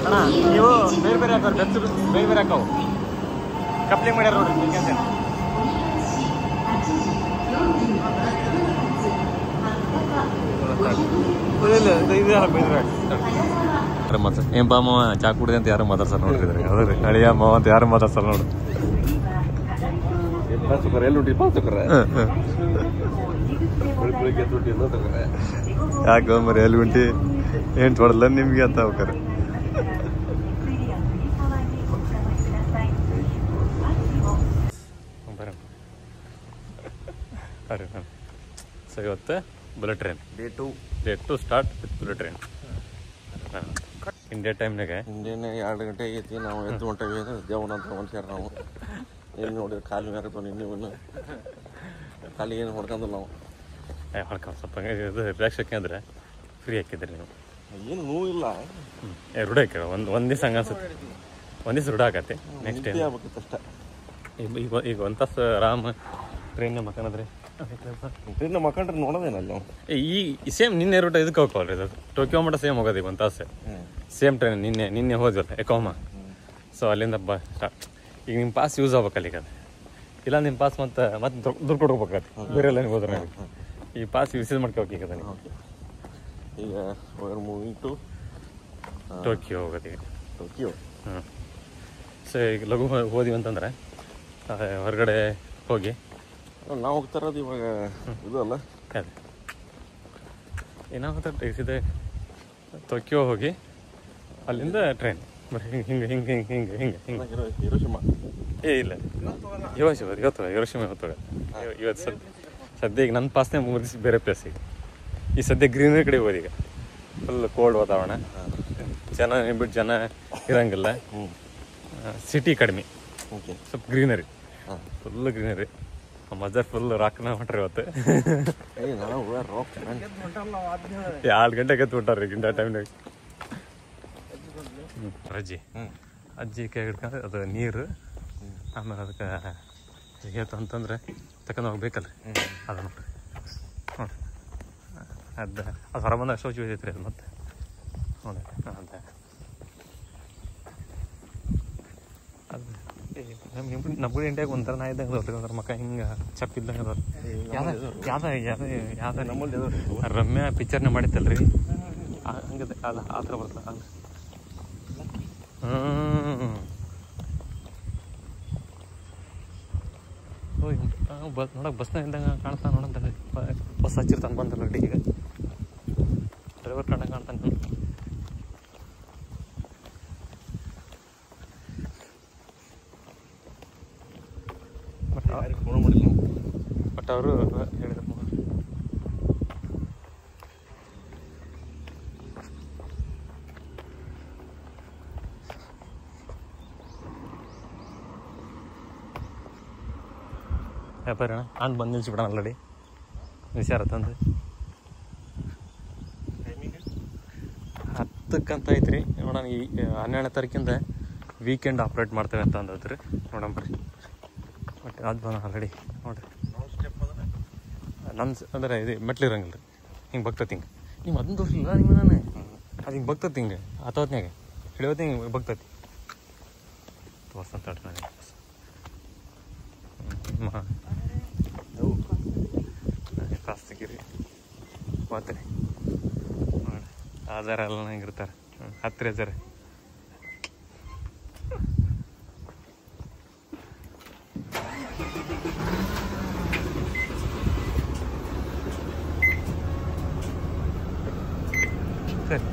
ಅಣ್ಣ ನೀವು ಬೇರೆ ಬೇರೆ ಹಾಕೋರು ಬೆಚ್ಚು ಬೇರೆ ಬೇರೆ ಹಾಕವು ಕಪ್ಲಿಂಗ್ ಮಾಡ್ಯಾರ ನೋಡ್ರಿ ಹಿಂಗೆ ಮತ್ತೆ ಏನ್ ಬಾ ಮಾವ ಚಾ ಕುಡಿದೆ ಅಂತ ಯಾರು ಮಾತಾಡ್ಸಾರ ನೋಡ್ರಿ ಅದ್ರಿ ಹಳಿಯ ಮಾವ ಅಂತ ಯಾರು ಮಾತಾಡ್ಸಾರ ನೋಡ್ರಿ ಯಾಕೆ ಮರಿ ಎಲ್ಲಿ ಉಂಟಿ ಏನ್ ತೊಡಲ್ಲ ನಿಮ್ಗೆ ಅಂತ ಹೋಗ್ತಾರೆ ಸೊ ಇವತ್ತು bullet train day two start with bullet train India ಟೈಮ್ನಾಗೆ ಇಂಡಿಯನ್ 2 ಗಂಟೆ ಆಗೈತಿ ನಾವು ಎದ್ದು ಹೊಂಟೇವಿ ದೇವನ ಅಂತ ಮನುಷ್ಯರು ನಾವು ಏನು ನೋಡಿದ್ರೆ ಕಾಲು ಮ್ಯಾರತ್ತವ ನೀವು ಕಾಲಿಗೆ ಏನು ಹೊಡ್ಕೊಂಡಿಲ್ಲ ನಾವು ಹೊಡ್ಕೊಂಡು ಸ್ವಲ್ಪ ಇದು ರಿಲ್ಯಾಕ್ಸಕ್ಕೆ ಅಂದರೆ ಫ್ರೀ ಹಾಕಿದ್ರಿ ನೀವು ಏನು ನೋವಿಲ್ಲ ರೂಢ ಹಾಕಿರ ಒಂದು ದಿವಸ ಹಂಗೆ ಅನ್ಸುತ್ತೆ ಒಂದು ದಿವಸ ರೂಢ ಆಗತ್ತೆ ನೆಕ್ಸ್ಟ್ ಟೈಮ್ ಆಗ್ಬೇಕಿತ್ತು ಅಷ್ಟೇ ಈಗ ಒಂದು ತಾಸು ಆರಾಮ್ ಟ್ರೈನ್ ಮಕ್ಕಂದ್ರೆ ಟ್ರೈನ್ ಮಕ್ಕಂಡ್ರೆ ನೋಡೋದೇನಲ್ಲ ಈ ಸೇಮ್ ನಿನ್ನೆ ರೂಟ ಇದಕ್ಕೆ ಹೋಗ್ಕೊಳ್ರಿ ಅದು ಟೋಕಿಯೋ ಮಟ್ಟ ಸೇಮ್ ಹೋಗೋದು ಈಗ ಒಂದು ತಾಸು ಸೇಮ್ ಟ್ರೈನ್ ನಿನ್ನೆ ಹೋದ್ವಲ್ಲ ಎಕೋಮ ಸೊ ಅಲ್ಲಿಂದ ಈಗ ನಿಮ್ಮ ಪಾಸ್ ಯೂಸ್ ಆಗ್ಬೇಕಲ್ಲ ಈಗ ಅದು ಇಲ್ಲ ನಿಮ್ಮ ಪಾಸ್ ಮತ್ತೆ ದುಡ್ಡು ಕೊಡ್ಬೇಕಾಗತ್ತೆ ಬೇರೆ ಎಲ್ಲ ಹೋದ್ರೆ ಈ ಪಾಸ್ ಯೂಸೇಜ್ ಮಾಡ್ಕೋಬೇಕು ಈಗ ಅದನ್ನು ಈಗ ಮೂವಿಂಗ್ ಟು ಟೋಕಿಯೋ ಹೋಗೋದು ಈಗ ಟೋಕಿಯೋ ಸೊ ಈಗ ಲಘು ಹೋದಿವಿ ಅಂತಂದ್ರೆ ಹೊರಗಡೆ ಹೋಗಿ ನಾವು ಹೋಗ್ತಾ ಇರೋದು ಇವಾಗ ಇದು ಅಲ್ಲ ಅದೇ ಏನಾಗುತ್ತೆ ಇದೆ ಟೋಕಿಯೋ ಹೋಗಿ ಅಲ್ಲಿಂದ ಟ್ರೈನ್ ಬರೀ ಹಿಂಗೆ ಹಿಂಗೆ ಹಿಂಗೆ ಹಿಂಗೆ ಹಿಂಗೆ ಹಿಂಗೆ ಹಿರೋಶಿಮಾ ಇಲ್ಲ ಇವತ್ತು ಹಿರೋಶಿಮಾ ಇವತ್ತು ಸದ್ಯ ಈಗ ನನ್ನ ಪಾಸ್ನೇ ಮುಗಿಸಿ ಬೇರೆ ಪ್ಲೇಸ್ ಈಗ ಈ ಸದ್ಯ ಗ್ರೀನರಿ ಕಡೆ ಹೋಗೋದು ಈಗ ಫುಲ್ ಕೋಲ್ಡ್ ವಾತಾವರಣ ಜನ ಇರಂಗಿಲ್ಲ ಸಿಟಿ ಕಡಿಮೆ ಸ್ವಲ್ಪ ಗ್ರೀನರಿ ಫುಲ್ ಗ್ರೀನರಿ ಮಜಾ ಫುಲ್ ರಾಕ್ನ ಹೊಂಟ್ರಿ ಇವತ್ತು 2 ಗಂಟೆಗೆ ಎದ್ದು ಹೊಂಟಾರ್ರಿ ಇಂಡಿಯಾ ಟೈಮ್ನಾಗ ಅಜ್ಜಿ ಕೈ ಹಿಡ್ಕೊಂಡು ಅದು ನೀರು ಆಮೇಲೆ ಅದಕ್ಕೆ ಹೇತು ಅಂತಂದ್ರೆ ತಗೊಂಡು ಹೋಗ್ಬೇಕಲ್ರಿ ಅದು ನೋಡ್ರಿ ಅದು ಹೊರ ಬಂದಾಗ ಶೌಚ ಐತ್ರಿ ಅದು ಮತ್ತೆ ನೋಡಿ ಅದು ನಮ್ಗೂ ಇಂಡಿಯಾಗ ಒಂಥರ ನಾ ಇದ್ದಂಗೆ ಅದ್ರ ಮಕ್ಕ ಹಿಂಗೆ ಚಪ್ಪಿದ್ದಂಗೆ ಅದಾವ್ರಿ ಯಾವ್ದು ನಮ್ಮಲ್ಲಿ ರಮ್ಯಾ ಪಿಕ್ಚರ್ನ ಮಾಡಿತ್ತಲ್ರಿ ಹಂಗದೆ ಅದು ಆ ಥರ ಬರ್ತದೆ ಅದು ನೋಡಕ್ ಬಸ್ನಾಗ ಇದ್ದಂಗೆ ಕಾಣ್ತಾ ನೋಡಂತ ಬಸ್ ಹಚ್ಚಿರ್ತಾನೆ ಬಂದಲ್ಲ ರೆಡಿ ಈಗ ಡ್ರೈವರ್ ಕಂಡಂಗೆ ಕಾಣ್ತಾನೆ ಬಟ್ ಅವರು ಹೇಳಿದ್ರು ವ್ಯಾಪಾರ ಅಂದ್ ಬಂದು ನಿಲ್ಸಿಬಿಡೋಣ ಆಲ್ರೆಡಿ ವಿಚಾರ ತಂದು 10 ಐತ್ರಿ ನೋಡೋಣ ಈ 12ನೇ ತಾರೀಕಿಂದ ವೀಕೆಂಡ್ ಆಪ್ರೇಟ್ ಮಾಡ್ತೇವೆ ಅಂತ ಅಂದತ್ರಿ ನೋಡೋಣ ಬರ್ರಿ ಬಟ್ ಅದು ಬಂದ ಆಲ್ರೆಡಿ ನೋಡಿರಿ ನನ್ನ ಅಂದರೆ ಇದು ಮೆಟ್ಲಿರಂಗಿಲ್ಲ ರೀ ಹಿಂಗೆ ಬಗ್ತತಿ ಹಿಂಗೆ ನೀವು ಅದನ್ನ ತೋರಿಸಲಿಲ್ಲ ನಿಮ್ಮ ನಾನು ಅದು ಹಿಂಗೆ ಬಗ್ತತಿ ಹಿಂಗೆ ಹತ್ತೊತ್ನಾಗ ಹಿಡಿಯೋತಿ ಹಿಂಗೆ ಬಗ್ತತಿ ತೋರ್ಸಂತ ನನಗೆ ಪಾಸ್ ತೆಗೀರಿ ಓದ್ತೀನಿ ನೋಡಿ ಆಧಾರ ಎಲ್ಲ ಹಿಂಗಿರ್ತಾರೆ ಹತ್ತಿರ ಜರ ಸರಿ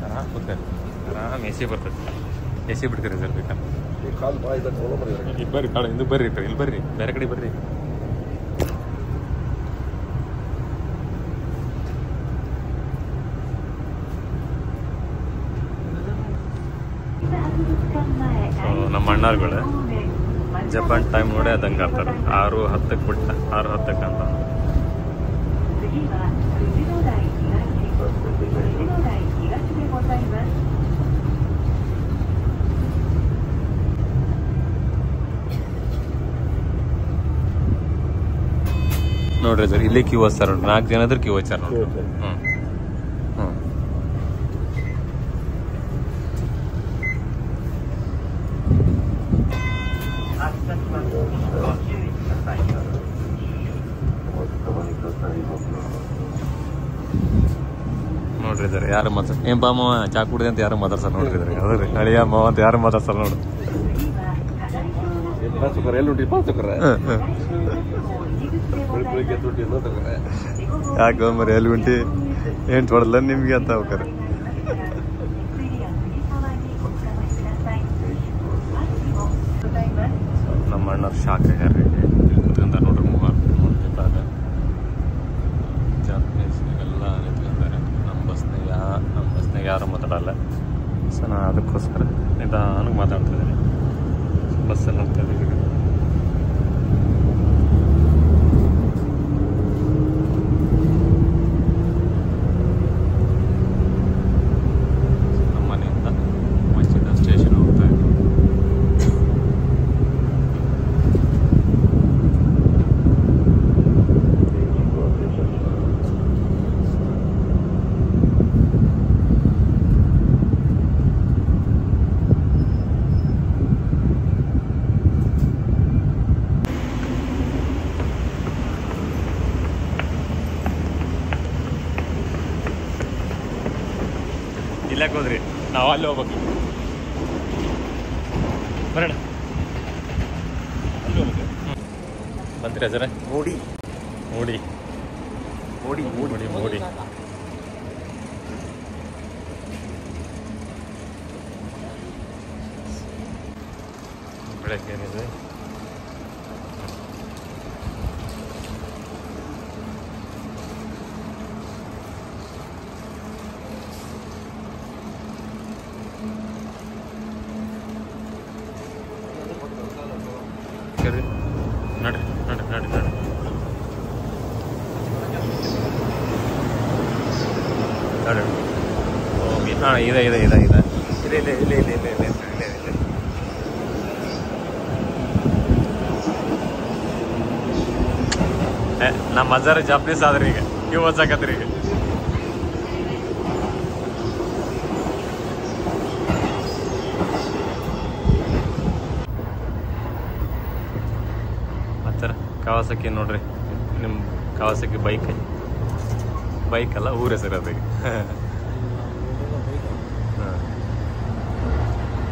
ಆರಾಮ್ ಕೂತಾರೆ ಆರಾಮ್ ಎ ಸಿ ಬರ್ತದೆ ಎ ಸಿ ಬಿಡ್ತೀರಿ ಸರ್ ಬೇಕಾದ್ರೆ ಇಲ್ಲಿ ಬರ್ರಿ ಕಾಳು ಹಿಂದಕ್ಕೆ ಬರ್ರಿ ಇಲ್ಲಿ ಬರ್ರಿ ಬೇರೆ ಕಡೆ ಬರ್ರಿ ನಮ್ಮ ಅಣ್ಣಾರ್ಗಳು ಜಪಾನ್ ಟೈಮ್ ನೋಡಿ ಅದಂಗೆ ಆಡ್ತಾರೆ 6:10 ಬಿಟ್ಟ 6:10 ಅಂತ ನೋಡ್ರಿ ಸರ್ ಇಲ್ಲಿ ಕ್ಯೂ ಹಚ್ಚಾರ 4 ಜನ ಕ್ಯೂ ಹಚ್ಚಾರ ನೋಡ್ರಿ ನೋಡ್ರಿದ್ದಾರೆ ಯಾರು ಏನ್ ಬಾ ಮಾವ ಚಾ ಕುಡಿದೆ ಅಂತ ಯಾರು ಮಾತಾಡ್ಸಲ್ಲ ನೋಡ್ರಿದ್ದಾರೆ ಹೌದ್ರಿ ಅಳಿಯ ಮಾವ ಅಂತ ಯಾರು ಮಾತಾಡ್ಸಲ್ಲ ನೋಡು ಯಾಕೆ ಮರಿ ಎಲ್ಲಿ ಉಂಟಿ ಏನ್ ತೊಡಲ್ಲ ನಿಮ್ಗೆ ಅಂತ ಹೋಗ್ತಾರೆ ನಮ್ಮ ಅಣ್ಣವ್ರು ಶಾಕ್ ಆಗ್ಯಾರ್ರಿ ಕುತ್ಕೊಂಡ ನೋಡ್ರಿ ಮೂವರು ಜಾಪನೀಸ್ ಇವೆಲ್ಲ ನಿಂತ್ಕೊಂತಾರೆ ನಮ್ಮ ಬಸ್ನಾಗ ಯಾರು ಮಾತಾಡಲ್ಲ ಸೊ ನಾನು ಅದಕ್ಕೋಸ್ಕರ ನಿಧಾನಕ್ಕೆ ಮಾತಾಡ್ತಾ ಇದ್ದೀನಿ ಬಸ್ಸಲ್ಲಿ ಹೋಗ್ತಾ ಇದ್ದೀವಿ ನಮ್ಮ ಮನೆಯಿಂದ ಮಸ್ಜಿದ್ ಸ್ಟೇಷನ್ ಹೋಗ್ತಾ ಇದ್ದೀವಿ ಇಲ್ಲಕ್ಕೆ ಹೋದ್ರಿ ನಾವು ಅಲ್ಲಿ ಹೋಗ್ಬೇಕು ಬರೋಣ ಅಲ್ಲಿ ಹೋಗ್ಬೇಕು ಬಂದ್ರಿ ಸರ ಮೋಡಿ ಮೋಡಿ ಮೋಡಿ ಮೋಡಿ ಮೋಡಿ ಬೆಳಗ್ಗೆ ಏನಿದೆ ನಡ್ರಿ ನಡ್ರಿ ನಡ್ರಿ ನಡ್ರಿ ನಡ್ರಿ ಹೋಗಿ ಹಾಂ ಇದೆ ಇದೆ ಇದೆ ಇದೆ ಇದೆ ಇದೆ ಇದೆ ಇದೆ ಇದೆ ಇದೆ ಇದೆ ಇದೆ ನಮ್ಮ ಅಜ್ಜಾರ ಜಾಪನೀಸ್ ಆದ್ರಿ ಈಗ ನೀವು ಓದ್ಸಾಕತ್ರಿ ಈಗ ಕವಾಸಕಿ ನೋಡ್ರಿ ನಿಮ್ಮ ಕವಾಸಕಿ ಬೈಕ್ ಅಲ್ಲ ಊರ ಹೆಸರು ಅದಕ್ಕೆ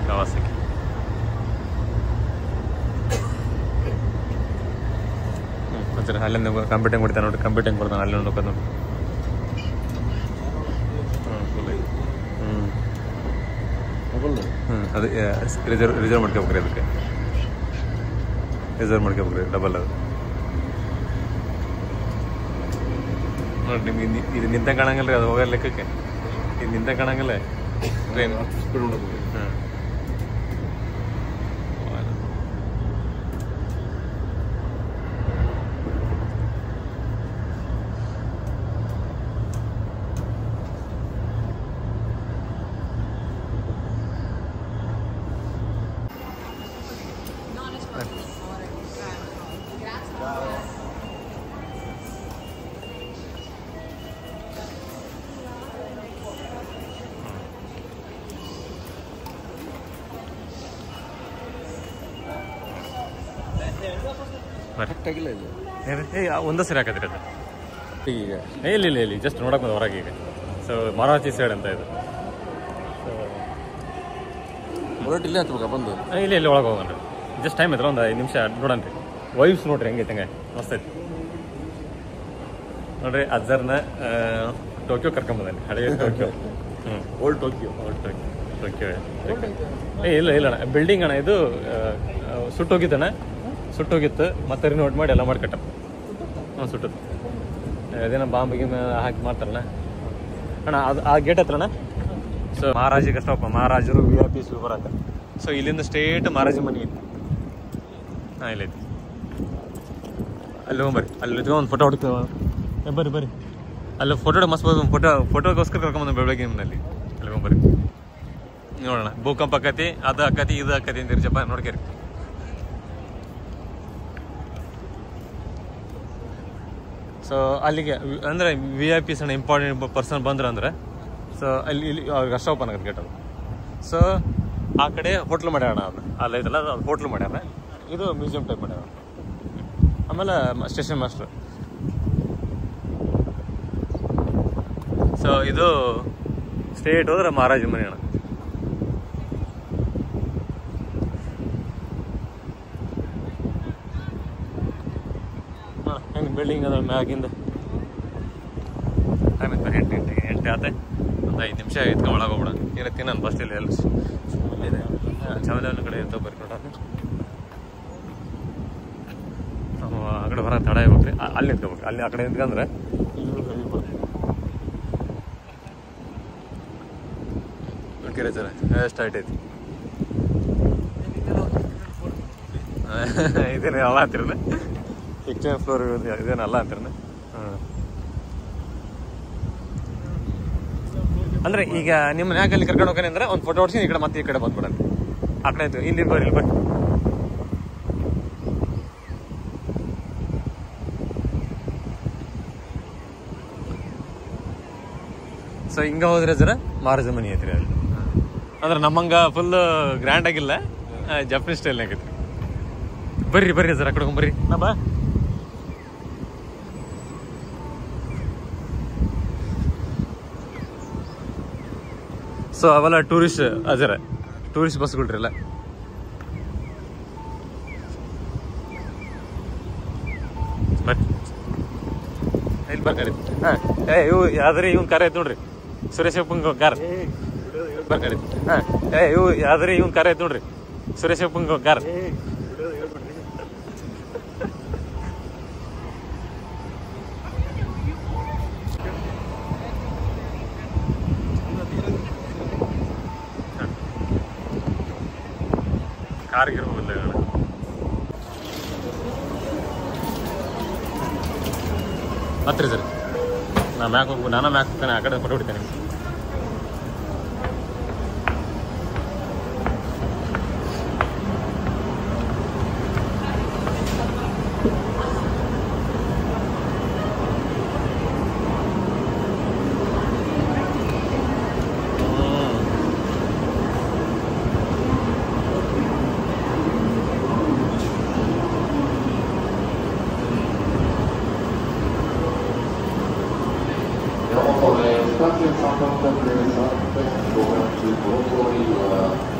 ಕವಾಸಕಿ ಒಂದ್ಸರಿ ಅಲ್ಲಿಂದ ಕಂಪ್ಯೂಟಿಂಗ್ ಕೊಡ್ತಾನೆ ನೋಡ್ರಿ ಕಂಪ್ಯೂಟಿಂಗ್ ಕೊಡ್ತಾನೆ ಅಲ್ಲಿ ನೋಡ್ಕೋದು ನೋಡಿ ಅದು ರಿಸರ್ವ್ ಮಾಡ್ಕೋಬೇಕ್ರಿ ಅದಕ್ಕೆ ರಿಸರ್ವ್ ಮಾಡ್ಕೋಬೇಕ್ರಿ ಡಬಲ್ ಅದು ನೋಡಿ ನಿಮ್ಗೆ ಇದು ನಿಂತ ಕಾಣಂಗಿಲ್ಲ ರೀ ಅದು ಹೋಗೋ ಲೆಕ್ಕಕ್ಕೆ ಇದು ನಿಂತ ಕಾಣಂಗಿಲ್ಲ ಟ್ರೈನ್ ಹಾಂ ಕರೆಕ್ಟಾಗಿಲ್ಲ ಇದು ಒಂದೇ ಸರಿ ಹಾಕದ್ರಿ ಅದು ಈಗ ಇಲ್ಲ ಇಲ್ಲ ಇಲ್ಲಿ ಜಸ್ಟ್ ನೋಡಕ್ಕೆ ಬಂದು ಹೊರಗೆ ಈಗ ಸೊ ಮರಾಠಿ ಸೈಡ್ ಅಂತ ಇದು ಬುಲೆಟ್ ಇಲ್ಲೇ ಹತ್ಬೇಕಾ ಬಂದು ಇಲ್ಲ ಇಲ್ಲಿ ಒಳಗೆ ಹೋಗೋಣ ಜಸ್ಟ್ ಟೈಮ್ ಐತ್ರ ಒಂದು 5 ನಿಮಿಷ ನೋಡೋಣ ರೀ ವೈಬ್ಸ್ ನೋಡ್ರಿ ಹೆಂಗೈತೆ ಹಂಗೆ ಮಸ್ತ್ ಐತಿ ನೋಡ್ರಿ ಅಜ್ಜರ್ನ ಟೋಕಿಯೋ ಕರ್ಕೊಂಬಂದಾನೆ ಹಳೆಯ ಟೋಕಿಯೋ ಓಲ್ಡ್ ಟೋಕಿಯೋ ಟೋಕಿಯೋ ಇಲ್ಲ ಇಲ್ಲ ಅಣ್ಣ ಬಿಲ್ಡಿಂಗ್ ಅಣ್ಣ ಇದು ಸುಟ್ಟೋಗಿತ್ತು ಮತ್ತೆ ರಿನೋಟ್ ಮಾಡಿ ಎಲ್ಲ ಮಾಡಿ ಕಟ್ಟ ಸುಟ್ಟದ್ದು ಅದೇನೋ ಬಾಂಬಿಗೆ ಹಾಕಿ ಮಾಡ್ತಾರಣ್ಣ ಅಣ್ಣ ಅದು ಆ ಗೇಟ್ ಹತ್ರಣ್ಣ ಸೊ ಮಹಾರಾಜಿಗೆ ಅಷ್ಟಪ್ಪ ಮಹಾರಾಜರು VIP ಬರೋಕೆ ಸೊ ಇಲ್ಲಿಂದ ಸ್ಟೇಟ್ ಮಹಾರಾಜ ಮನೆ ಇತ್ತು ಹಾಂ ಇಲ್ಲೈತಿ ಅಲ್ಲಿ ಹೋಗ್ಬರ್ರಿ ಅಲ್ಲಿ ಒಂದು ಫೋಟೋ ಹೊಡ್ಕೊ ಬರ್ರಿ ಅಲ್ಲಿ ಫೋಟೋ ಮಸ್ತ್ ಫೋಟೋಗೋಸ್ಕರ ಕರ್ಕೊಂಬಂದು ಬೆಳಗ್ಗೆ ಅಲ್ಲಿ ಅಲ್ಲಿ ಹೋಗ್ಬರ್ರಿ ನೋಡೋಣ ಭೂಕಂಪ ಆಕತಿ ಅದು ಆಕತಿ ಇದು ಆಕತಿ ಅಂತೀರಿ ಜಪ ನೋಡ್ಕೇರಿ ಸೊ ಅಲ್ಲಿಗೆ ಅಂದರೆ VIP ಸಣ್ಣ ಇಂಪಾರ್ಟೆಂಟ್ ಪರ್ಸನ್ ಬಂದ್ರೆ ಅಂದರೆ ಸೊ ಇಲ್ಲಿ ಅವ್ರಿಗೆ ಅಷ್ಟು ಓಪನ್ ಆಗುತ್ತೆ ಗೇಟ್ ಅದು ಸೊ ಆ ಕಡೆ ಹೋಟ್ಲು ಮಾಡ್ಯಾಣ ಅದು ಅಲ್ಲೈತಲ್ಲ ಅದು ಹೋಟ್ಲು ಮಾಡ್ಯಾರ ಇದು ಮ್ಯೂಸಿಯಂ ಟೈಪ್ ಮಾಡ್ಯಾರ ಆಮೇಲೆ ಸ್ಟೇಷನ್ ಮಾಸ್ಟರ್ ಸೊ ಇದು ಸ್ಟ್ರೇಟ್ ಹೋದ್ರೆ ಮಹಾರಾಜ ಮನೆ ಅಣ್ಣ. ಹೆಂಗೆ ಬಿಲ್ಡಿಂಗ್ ಅದ ಮ್ಯಾಗಿಂದ. ಆಮೇಲೆ ಬರೀ ಎಂಟು ಆತ ಒಂದು 5 ನಿಮಿಷ ಎತ್ಕೊಂಡು ಒಳಗೆ ಹೋಗ್ಬಿಡ. ಏನತ್ತಿ ನಾನು ಬಸ್ ಇಲ್ಲ ಎಲ್ಲ ಇದೆ ಚಾಮರಾಜನ ಕಡೆ ಇರ್ತಾವೆ ಬರ್ಕೊಡ. ನಾವು ಆ ಕಡೆ ಬರೋ ತಡ ಇರ್ಬೇಕ್ರಿ, ಅಲ್ಲಿ ನಿಂತ್ಕೋಬೇಕು. ಅಲ್ಲಿ ಆ ಕಡೆ ನಿಂತ್ಕೊಂಡ್ರೆ ಕೆರೆ ಸರ್ ಎಷ್ಟು ಹೈಟ್ ಐತಿ. ಇದೇನು ಅಲ್ಲ ಅಂತೀರನ, 16th ಫ್ಲೋರ್ ಇದೇನು ಅಲ್ಲ ಅಂತೀರನ. ಅಂದ್ರೆ ಈಗ ನಿಮ್ಮ ಯಾಕಲ್ಲಿ ಕರ್ಕೊಂಡು ಹೋಗ್ತಾನೆ ಅಂದ್ರೆ ಒಂದು ಫೋಟೋ ಹೊಡ್ಸಿ ಈ ಕಡೆ ಮತ್ತೆ ಈ ಕಡೆ ಬಂದ್ಬಿಡಂತೆ. ಆ ಕಡೆ ಆಯ್ತು ಇಲ್ಲಿ ಬರ್ರಿ, ಇಲ್ಲಿ ಬರ್ರಿ. ಸೊ ಹಿಂಗ ಹೋದ್ರೆ ಜರ ಮಹಾರಾಜ ಮನಿ ಐತ್ರಿ ಅಲ್ಲಿ. ಅಂದ್ರೆ ನಮ್ಮಂಗ ಫುಲ್ ಗ್ರ್ಯಾಂಡ್ ಆಗಿಲ್ಲ, ಜಪನೀಸ್ ಸ್ಟೈಲ್ ಆಗೈತ್ರಿ. ಬರ್ರಿ ಬರ್ರಿ ಜರ ಕಡೆ ಬರ್ರಿ ನಾ ಬಾ. ಸೊ ಅವೆಲ್ಲ ಟೂರಿಸ್ಟ್ ಅಜರ ಟೂರಿಸ್ಟ್ ಬಸ್ಗಳ್ರಿ ಎಲ್ಲ. ಇಲ್ಲಿ ಬರ್ಕಾರಿ. ಹಾಂ ಇವು ಯಾವ್ದ್ರಿ ಇವ್ನ ಕಾರ್ ಐತೆ ನೋಡ್ರಿ, ಸುರೇಶ್ ಅಪ್ಪಂಗ ಕಾರ್ ಬರ್ಕಾರಿ. ಹಾಂ ಇವು ಯಾವ್ದ್ರಿ ಇವ್ನ ಕಾರ್ ಐತೆ ನೋಡ್ರಿ, ಸುರೇಶ್ ಅಪ್ಪಂಗ ಕಾರ್. ಕಾರ್ಗಿರ್ಬೋದಿಲ್ಲ ಹತ್ರ ಸರ್. ನಾ ಮ್ಯಾಕ್ ಹೋಗ್ಬೋದು, ನಾನು ಮ್ಯಾಕ್ ಹೋಗ್ತಾನೆ, ಆ ಕಡೆ ಫೋಟೋ ಹೊಡಿತೇನೆ.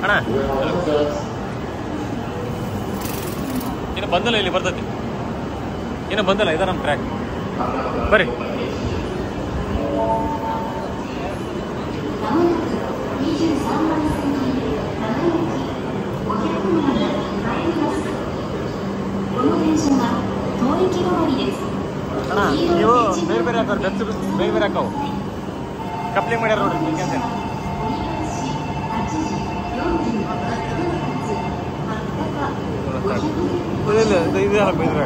ಅಣ್ಣ ಇನ್ನು ಬಂದಲ್ಲ, ಇಲ್ಲಿ ಬರ್ತೈತಿ ಇನ್ನು ಬಂದಲ್ಲ, ಇದ ನಮ್ಮ ಟ್ರ್ಯಾಕ್. ಬರ್ರಿ. ಅಣ್ಣ ನೀವು ಬೇರೆ ಬೇರೆ ಹಾಕೋರು, ಬೆಚ್ಚು ಬೇರೆ ಬೇರೆ ಹಾಕವು ಕಪ್ಲಿಂಗ್ ಮಾಡ್ಯಾರ ನೋಡ್ರಿ. ಇದು ಹಾಕ್ಬಿದ್ರೆ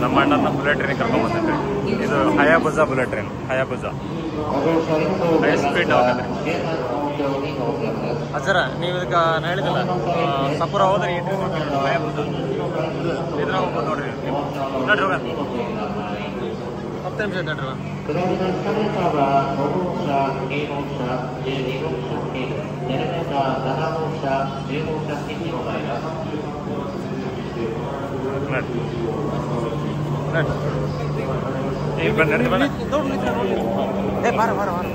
ನಮ್ಮ ಅಣ್ಣನ ಬುಲೆಟ್ ಟ್ರೈನ್ ಕರ್ಕೊಂಡ್ ಬಂದೈತೆ. ಇದು ಹಯಾಬುಜಾ ಬುಲೆಟ್ ಟ್ರೈನ್, ಹಯಾಬುಜಾ ಹೈ ಸ್ಪೀಡ್ ಹೋಗದ್ರಿ. ಅಜ್ಜರ ನೀವು ಇದಕ್ಕೆ ನಾನು ಹೇಳಿದಿಲ್ಲ, ಸಪುರ ಹೋದ್ರೆ ಈ ಟ್ರೈನ್ ಹೋಗ್ತೀರಿ ನೋಡಿ, ಹಯಾಬುಜಾ ಇದ್ರಾಗ ಹೋಗ್ಬೋದು ನೋಡ್ರಿ. ನೋಡ್ರಿ ಹೋಗ 10 ನಿಮಿಷ ಐತೆ ನೋಡ್ರಿ. ಏ ಬಾರ ಬಾರ ಬಾರ